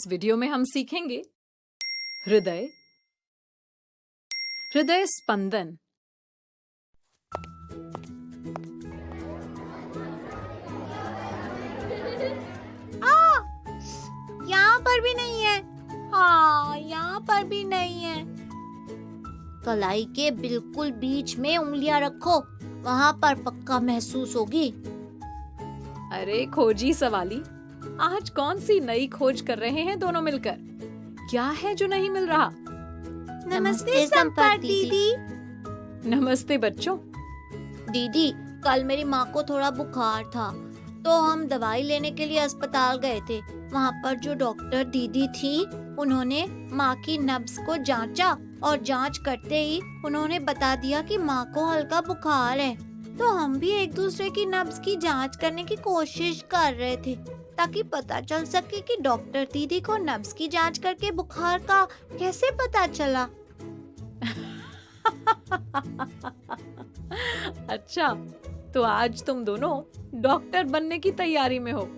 इस वीडियो में हम सीखेंगे हृदय, हृदय स्पंदन। यहाँ पर भी नहीं है। हाँ, यहाँ पर भी नहीं है। कलाई के बिल्कुल बीच में उंगलियां रखो, वहाँ पर पक्का महसूस होगी। अरे खोजी सवाली, आज कौन सी नई खोज कर रहे हैं दोनों मिलकर? क्या है जो नहीं मिल रहा? नमस्ते संपर्क दीदी। नमस्ते बच्चों। दीदी, कल मेरी माँ को थोड़ा बुखार था, तो हम दवाई लेने के लिए अस्पताल गए थे। वहाँ पर जो डॉक्टर दीदी थी, उन्होंने माँ की नब्ज को जांचा और जांच करते ही उन्होंने बता दिया कि माँ को हल्का बुखार है। तो हम भी एक दूसरे की नब्ज की जांच करने की कोशिश कर रहे थे, ताकि पता चल सके कि डॉक्टर दीदी को नब्ज की जांच करके बुखार का कैसे पता चला। अच्छा, तो आज तुम दोनों डॉक्टर बनने की तैयारी में हो?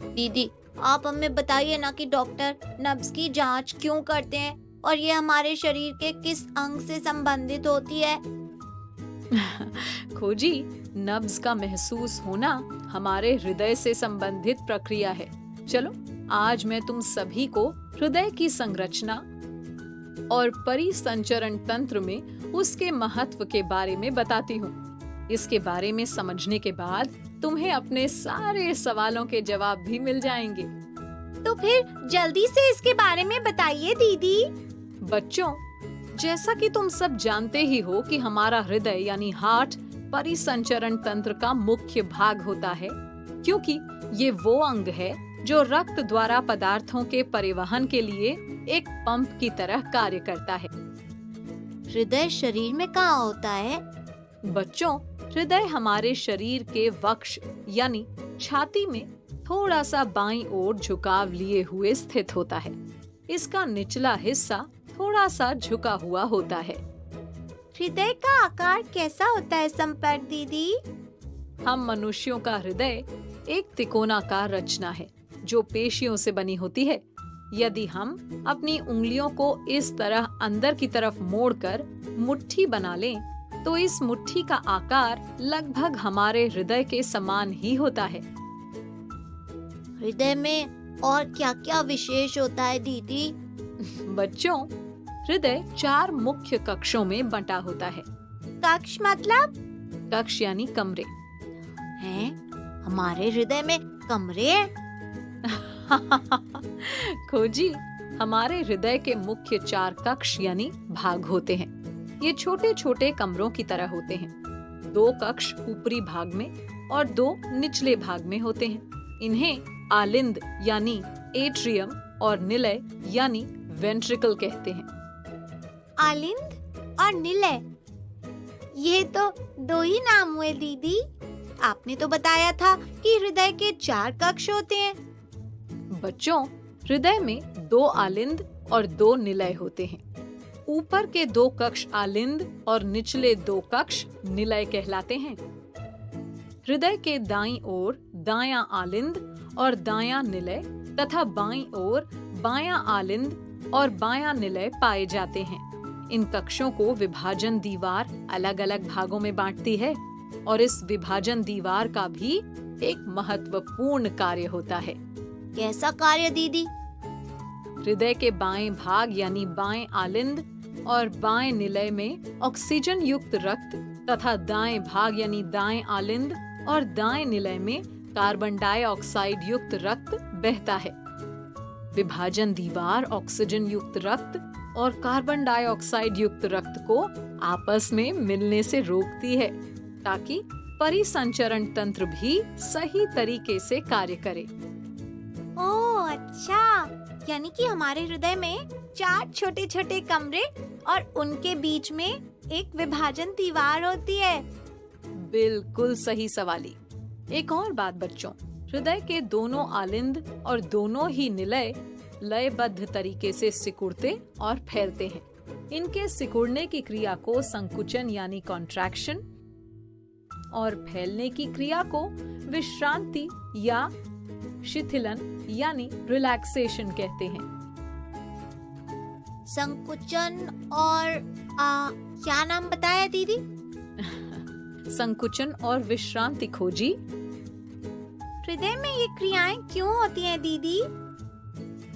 दीदी, आप हमें बताइए ना कि डॉक्टर नब्ज की जांच क्यों करते हैं और ये हमारे शरीर के किस अंग से संबंधित होती है? खोजी, नब्ज का महसूस होना हमारे हृदय से संबंधित प्रक्रिया है। चलो, आज मैं तुम सभी को हृदय की संरचना और परिसंचरण तंत्र में उसके महत्व के बारे में बताती हूँ। इसके बारे में समझने के बाद तुम्हें अपने सारे सवालों के जवाब भी मिल जाएंगे। तो फिर जल्दी से इसके बारे में बताइए दीदी। बच्चों, जैसा कि तुम सब जानते ही हो कि हमारा हृदय यानी हार्ट परिसंचरण तंत्र का मुख्य भाग होता है, क्योंकि ये वो अंग है जो रक्त द्वारा पदार्थों के परिवहन के लिए एक पंप की तरह कार्य करता है। हृदय शरीर में कहाँ होता है? बच्चों, हृदय हमारे शरीर के वक्ष यानी छाती में थोड़ा सा बाईं ओर झुकाव लिए हुए स्थित होता है। इसका निचला हिस्सा थोड़ा सा झुका हुआ होता है। हृदय का आकार कैसा होता है संपर्क दीदी? हम मनुष्यों का हृदय एक तिकोनाकार रचना है जो पेशियों से बनी होती है। यदि हम अपनी उंगलियों को इस तरह अंदर की तरफ मोड़कर मुट्ठी बना लें, तो इस मुट्ठी का आकार लगभग हमारे हृदय के समान ही होता है। हृदय में और क्या-क्या विशेष होता है दीदी? बच्चों, हृदय 4 मुख्य कक्षों में बंटा होता है। कक्ष मतलब? कक्ष यानी कमरे। हैं? हमारे हृदय में कमरे हैं? खोजी, हमारे हृदय के मुख्य 4 कक्ष यानी भाग होते हैं। ये छोटे छोटे कमरों की तरह होते हैं। 2 कक्ष ऊपरी भाग में और 2 निचले भाग में होते हैं। इन्हें आलिंद यानी एट्रियम और निलय यानी वेंट्रिकल कहते हैं। आलिंद और निलय, ये तो 2 ही नाम हुए दीदी। आपने तो बताया था कि हृदय के 4 कक्ष होते हैं। बच्चों, हृदय में 2 आलिंद और 2 निलय होते हैं। ऊपर के 2 कक्ष आलिंद और निचले 2 कक्ष निलय कहलाते हैं। हृदय के दाईं ओर दायां आलिंद और दायां निलय तथा बाईं ओर बायां आलिंद और बायां निलय पाए जाते हैं। इन कक्षों को विभाजन दीवार अलग अलग भागों में बांटती है और इस विभाजन दीवार का भी एक महत्वपूर्ण कार्य होता है। कैसा कार्य दीदी? हृदय के बाएं भाग यानी बाएं आलिंद और बाएं निलय में ऑक्सीजन युक्त रक्त तथा दाएं भाग यानी दाएं आलिंद और दाएं निलय में कार्बन डाइऑक्साइड युक्त रक्त बहता है। विभाजन दीवार ऑक्सीजन युक्त रक्त और कार्बन डाइऑक्साइड युक्त रक्त को आपस में मिलने से रोकती है, ताकि परिसंचरण तंत्र भी सही तरीके से कार्य करे। ओह अच्छा, यानी कि हमारे हृदय में 4 छोटे छोटे कमरे और उनके बीच में एक विभाजन दीवार होती है। बिल्कुल सही सवाली। एक और बात बच्चों, हृदय के दोनों आलिंद और दोनों ही निलय लयबद्ध तरीके से सिकुड़ते और फैलते हैं। इनके सिकुड़ने की क्रिया को संकुचन यानी कॉन्ट्रैक्शन और फैलने की क्रिया को विश्रांति या शिथिलन यानी रिलैक्सेशन कहते हैं। संकुचन और क्या नाम बताया दीदी? संकुचन और विश्रांति खोजी। हृदय में ये क्रियाएं क्यों होती हैं दीदी?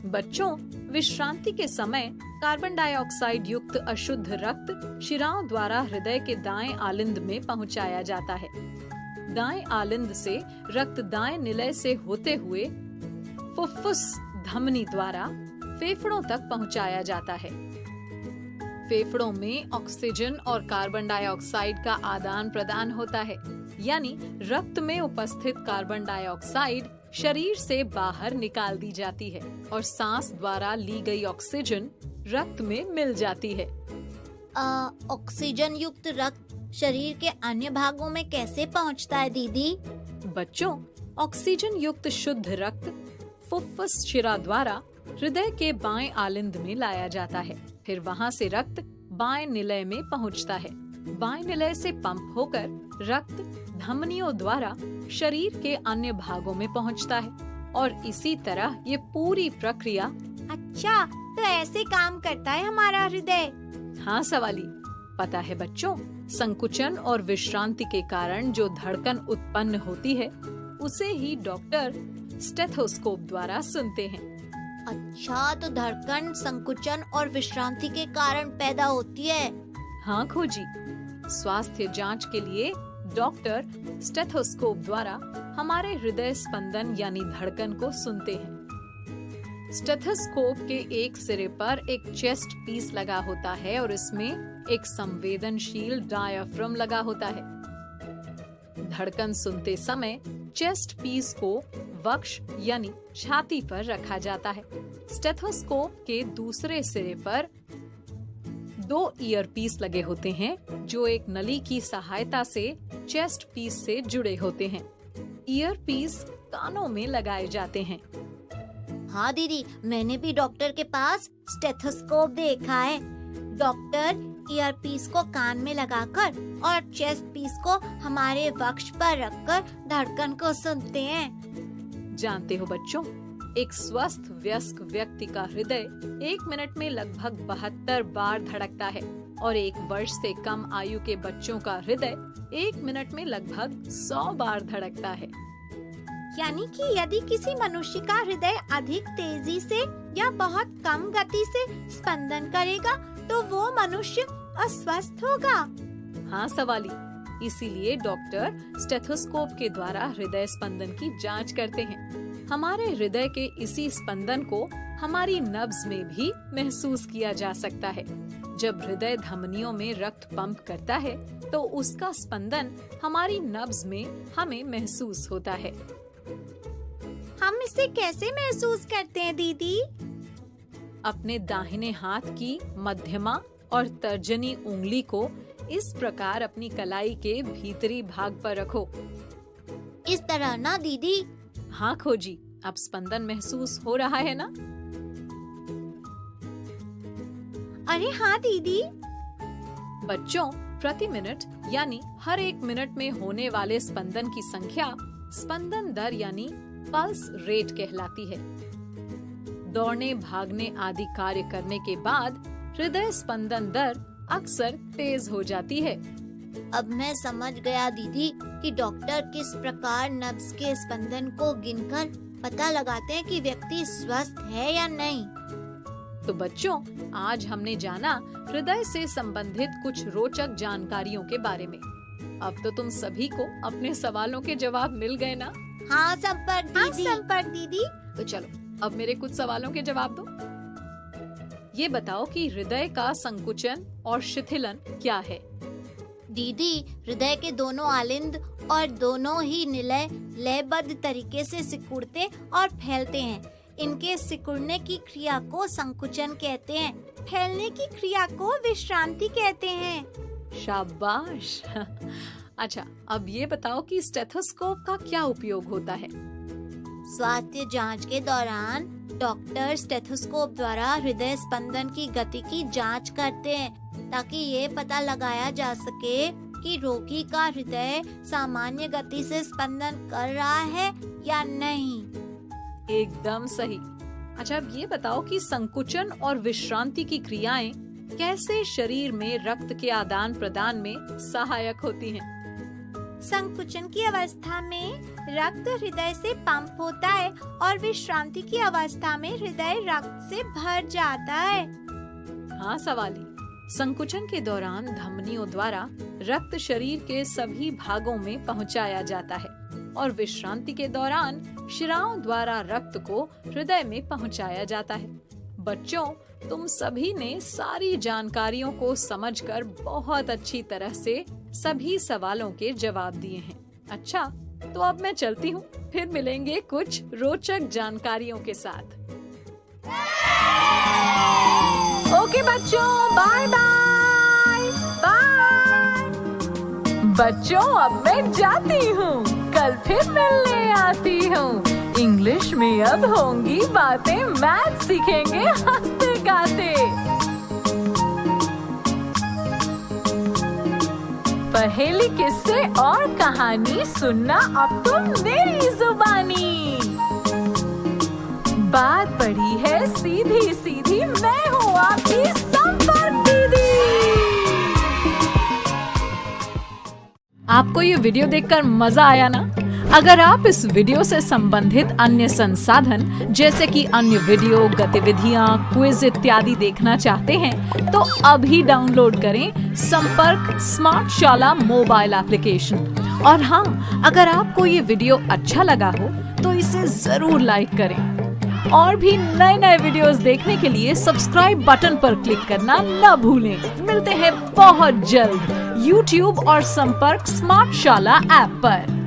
बच्चों, विश्रांति के समय कार्बन डाइऑक्साइड युक्त अशुद्ध रक्त शिराओं द्वारा हृदय के दाएं आलिंद में पहुंचाया जाता है। दाएं आलिंद से रक्त दाएं निलय से होते हुए फुफ्फुस धमनी द्वारा फेफड़ों तक पहुंचाया जाता है। फेफड़ों में ऑक्सीजन और कार्बन डाइऑक्साइड का आदान प्रदान होता है, यानी रक्त में उपस्थित कार्बन डाइऑक्साइड शरीर से बाहर निकाल दी जाती है और सांस द्वारा ली गई ऑक्सीजन रक्त में मिल जाती है। ऑक्सीजन युक्त रक्त शरीर के अन्य भागों में कैसे पहुंचता है दीदी? बच्चों, ऑक्सीजन युक्त शुद्ध रक्त फुफ्फुस शिरा द्वारा हृदय के बाएं आलिंद में लाया जाता है। फिर वहां से रक्त बाएं निलय में पहुंचता है। बाएं निलय से पंप होकर रक्त धमनियों द्वारा शरीर के अन्य भागों में पहुंचता है और इसी तरह ये पूरी प्रक्रिया। अच्छा, तो ऐसे काम करता है हमारा हृदय? हाँ सवाली, पता है बच्चों, संकुचन और विश्रांति के कारण जो धड़कन उत्पन्न होती है उसे ही डॉक्टर स्टेथोस्कोप द्वारा सुनते हैं। अच्छा, तो धड़कन संकुचन और विश्रांति के कारण पैदा होती है? हाँ खोजी, स्वास्थ्य जांच के लिए डॉक्टर स्टेथोस्कोप द्वारा हमारे हृदय स्पंदन यानी धड़कन को सुनते हैं। स्टेथोस्कोप के एक सिरे पर एक चेस्ट पीस लगा होता है और इसमें एक संवेदनशील डायाफ्राम लगा होता है। धड़कन सुनते समय चेस्ट पीस को वक्ष यानी छाती पर रखा जाता है। स्टेथोस्कोप के दूसरे सिरे पर 2 ईयरपीस लगे होते हैं जो एक नली की सहायता से चेस्ट पीस से जुड़े होते हैं। ईयरपीस कानों में लगाए जाते हैं। हाँ दीदी, मैंने भी डॉक्टर के पास स्टेथोस्कोप देखा है। डॉक्टर ईयरपीस को कान में लगाकर और चेस्ट पीस को हमारे वक्ष पर रखकर धड़कन को सुनते हैं। जानते हो बच्चों, एक स्वस्थ वयस्क व्यक्ति का हृदय 1 मिनट में लगभग 72 बार धड़कता है और 1 वर्ष से कम आयु के बच्चों का हृदय 1 मिनट में लगभग 100 बार धड़कता है। यानी कि यदि किसी मनुष्य का हृदय अधिक तेजी से या बहुत कम गति से स्पंदन करेगा तो वो मनुष्य अस्वस्थ होगा। हाँ सवाली, इसीलिए डॉक्टर स्टेथोस्कोप के द्वारा हृदय स्पंदन की जांच करते हैं। हमारे हृदय के इसी स्पंदन को हमारी नब्ज में भी महसूस किया जा सकता है। जब हृदय धमनियों में रक्त पंप करता है तो उसका स्पंदन हमारी नब्ज में हमें महसूस होता है। हम इसे कैसे महसूस करते हैं दीदी? अपने दाहिने हाथ की मध्यमा और तर्जनी उंगली को इस प्रकार अपनी कलाई के भीतरी भाग पर रखो। इस तरह ना दीदी? हाँ खोजी, अब स्पंदन महसूस हो रहा है ना? अरे हाँ दीदी। बच्चों, प्रति मिनट यानी हर 1 मिनट में होने वाले स्पंदन की संख्या स्पंदन दर यानी पल्स रेट कहलाती है। दौड़ने, भागने आदि कार्य करने के बाद हृदय स्पंदन दर अक्सर तेज हो जाती है। अब मैं समझ गया दीदी कि डॉक्टर किस प्रकार नब्ज के स्पंदन को गिनकर पता लगाते हैं कि व्यक्ति स्वस्थ है या नहीं। तो बच्चों, आज हमने जाना हृदय से संबंधित कुछ रोचक जानकारियों के बारे में। अब तो तुम सभी को अपने सवालों के जवाब मिल गए ना? हाँ संपर्क दीदी। तो चलो अब मेरे कुछ सवालों के जवाब दो। ये बताओ कि हृदय का संकुचन और शिथिलन क्या है? दीदी, हृदय के दोनों आलिंद और दोनों ही निलय लयबद्ध तरीके से सिकुड़ते और फैलते हैं। इनके सिकुड़ने की क्रिया को संकुचन कहते हैं, फैलने की क्रिया को विश्रांति कहते हैं। शाबाश। अच्छा, अब ये बताओ कि स्टेथोस्कोप का क्या उपयोग होता है? स्वास्थ्य जांच के दौरान डॉक्टर स्टेथोस्कोप द्वारा हृदय स्पंदन की गति की जांच करते हैं ताकि ये पता लगाया जा सके कि रोगी का हृदय सामान्य गति से स्पंदन कर रहा है या नहीं। एकदम सही। अच्छा, अब ये बताओ कि संकुचन और विश्रांति की क्रियाएं कैसे शरीर में रक्त के आदान प्रदान में सहायक होती हैं? संकुचन की अवस्था में रक्त हृदय से पंप होता है और विश्रांति की अवस्था में हृदय रक्त से भर जाता है। हाँ सवाली, संकुचन के दौरान धमनियों द्वारा रक्त शरीर के सभी भागों में पहुंचाया जाता है और विश्रांति के दौरान शिराओं द्वारा रक्त को हृदय में पहुंचाया जाता है। बच्चों, तुम सभी ने सारी जानकारियों को समझकर बहुत अच्छी तरह से सभी सवालों के जवाब दिए हैं। अच्छा, तो अब मैं चलती हूँ, फिर मिलेंगे कुछ रोचक जानकारियों के साथ। ओके बच्चों, बाय बाय बाय। बच्चों, अब मैं जाती हूँ, कल फिर मिलने आती हूँ। इंग्लिश में अब होंगी बातें, मैथ सीखेंगे हंसते गाते। पहेली, किस्से और कहानी सुनना अब तुम मेरी जुबानी। बात बड़ी है सीधी सीधी, मैं हूँ आपकी संपर्क दीदी। आपको ये वीडियो देखकर मजा आया ना? अगर आप इस वीडियो से संबंधित अन्य संसाधन जैसे कि अन्य वीडियो, गतिविधियां, क्विज इत्यादि देखना चाहते हैं तो अभी डाउनलोड करें संपर्क स्मार्ट शाला मोबाइल एप्लीकेशन। और हाँ, अगर आपको ये वीडियो अच्छा लगा हो तो इसे जरूर लाइक करें। और भी नए नए वीडियोस देखने के लिए सब्सक्राइब बटन पर क्लिक करना न भूलें। मिलते हैं बहुत जल्द YouTube और संपर्क स्मार्ट शाला ऐप पर।